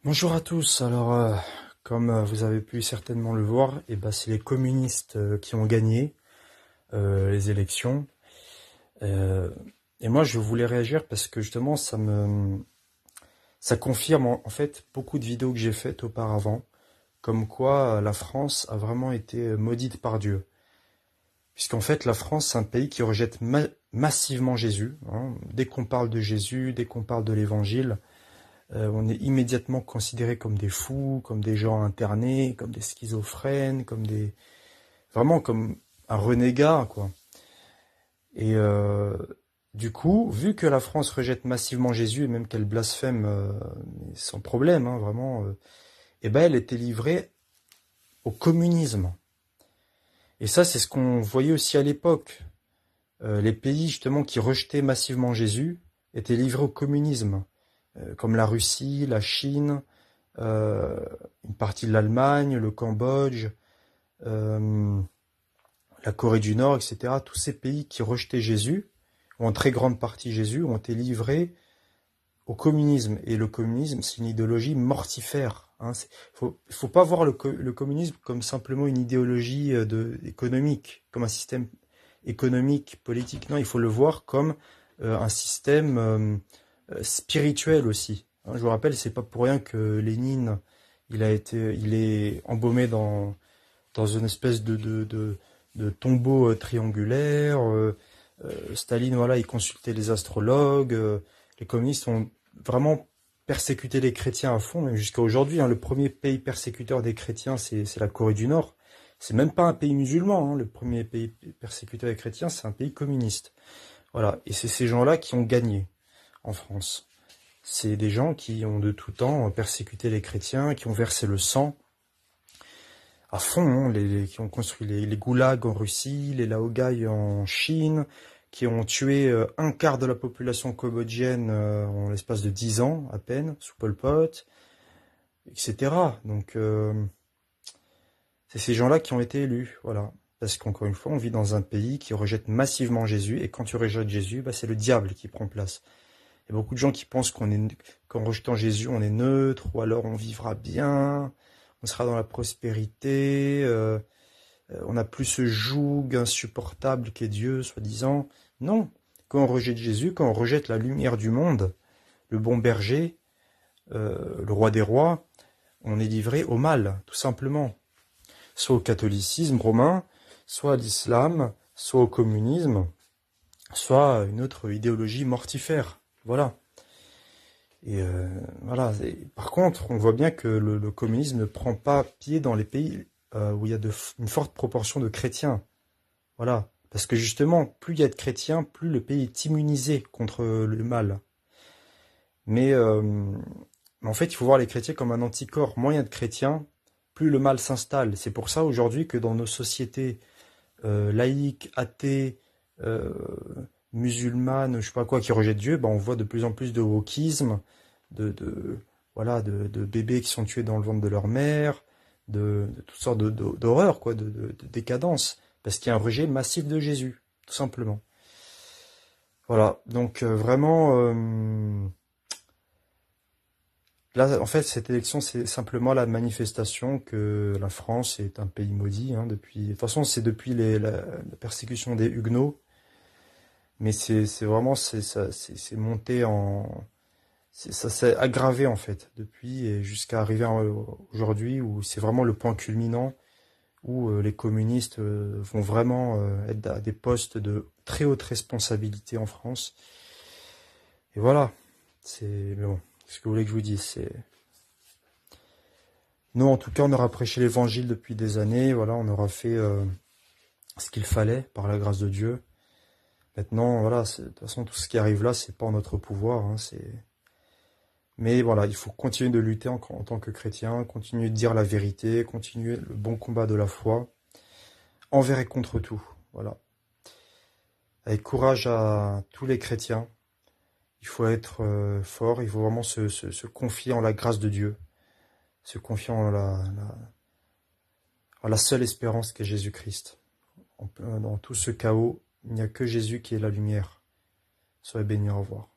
Bonjour à tous. Alors, comme vous avez pu certainement le voir, c'est les communistes qui ont gagné les élections. Euh, et moi, je voulais réagir parce que justement, ça confirme en fait beaucoup de vidéos que j'ai faites auparavant, comme quoi la France a vraiment été maudite par Dieu. Puisqu'en fait, la France, c'est un pays qui rejette massivement Jésus, hein. Dès qu'on parle de Jésus, dès qu'on parle de l'Évangile, on est immédiatement considéré comme des fous, comme des gens internés, comme des schizophrènes, vraiment comme un renégat, quoi. Et du coup, vu que la France rejette massivement Jésus et même qu'elle blasphème sans problème, hein, vraiment, elle était livrée au communisme. Et ça, c'est ce qu'on voyait aussi à l'époque. Les pays justement qui rejetaient massivement Jésus étaient livrés au communisme, comme la Russie, la Chine, euh, une partie de l'Allemagne, le Cambodge, euh, la Corée du Nord, etc. Tous ces pays qui rejetaient Jésus, ou en très grande partie Jésus, ont été livrés au communisme. Et le communisme, c'est une idéologie mortifère, hein. Faut pas voir le communisme comme simplement une idéologie économique, comme un système économique, politique. Non, il faut le voir comme un système spirituel aussi, hein. Je vous rappelle, c'est pas pour rien que Lénine, il est embaumé dans une espèce de tombeau triangulaire. Staline, voilà, il consultait les astrologues. Les communistes ont vraiment persécuté les chrétiens à fond, même jusqu'à aujourd'hui, hein. Le premier pays persécuteur des chrétiens, c'est la Corée du Nord. C'est même pas un pays musulman, hein. Le premier pays persécuteur des chrétiens, c'est un pays communiste. Voilà. Et c'est ces gens-là qui ont gagné en France. C'est des gens qui ont de tout temps persécuté les chrétiens, qui ont versé le sang à fond, hein, qui ont construit les goulags en Russie, les laogai en Chine, qui ont tué un quart de la population cambodgienne en l'espace de 10 ans à peine, sous Pol Pot, etc. Donc c'est ces gens-là qui ont été élus, voilà. Parce qu'encore une fois, on vit dans un pays qui rejette massivement Jésus, et quand tu rejettes Jésus, c'est le diable qui prend place. Il y a beaucoup de gens qui pensent qu'en rejetant Jésus, on est neutre, ou alors on vivra bien, on sera dans la prospérité, on n'a plus ce joug insupportable qu'est Dieu, soi-disant. Non, quand on rejette Jésus, quand on rejette la lumière du monde, le bon berger, le roi des rois, on est livré au mal, tout simplement. Soit au catholicisme romain, soit à l'islam, soit au communisme, soit à une autre idéologie mortifère. Voilà. Et voilà. Par contre, on voit bien que le communisme ne prend pas pied dans les pays où il y a une forte proportion de chrétiens. Voilà. Parce que justement, plus il y a de chrétiens, plus le pays est immunisé contre le mal. Mais en fait, il faut voir les chrétiens comme un anticorps. Moins il y a de chrétiens, plus le mal s'installe. C'est pour ça aujourd'hui que dans nos sociétés laïques, athées, euh, musulmanes, je sais pas quoi, qui rejettent Dieu, on voit de plus en plus de wokisme, voilà, de bébés qui sont tués dans le ventre de leur mère, de toutes sortes d'horreurs, quoi, de décadence, parce qu'il y a un rejet massif de Jésus, tout simplement. Voilà, donc vraiment, là, en fait, cette élection, c'est simplement la manifestation que la France est un pays maudit, hein, depuis. De toute façon, c'est depuis la persécution des Huguenots, mais c'est vraiment, c'est monté ça s'est aggravé en fait depuis et jusqu'à arriver aujourd'hui où c'est vraiment le point culminant où les communistes vont vraiment être à des postes de très haute responsabilité en France. Et voilà, mais bon, ce que vous voulez que je vous dise, c'est nous en tout cas on aura prêché l'évangile depuis des années, voilà, on aura fait ce qu'il fallait par la grâce de Dieu. Maintenant, voilà, de toute façon tout ce qui arrive là, c'est pas en notre pouvoir, hein, mais voilà, il faut continuer de lutter en tant que chrétien, continuer de dire la vérité, continuer le bon combat de la foi, envers et contre tout. Voilà. Avec courage à tous les chrétiens, il faut être fort, il faut vraiment se confier en la grâce de Dieu, se confier en la seule espérance qu'est Jésus-Christ. Dans tout ce chaos, il n'y a que Jésus qui est la lumière. Soyez bénis, au revoir.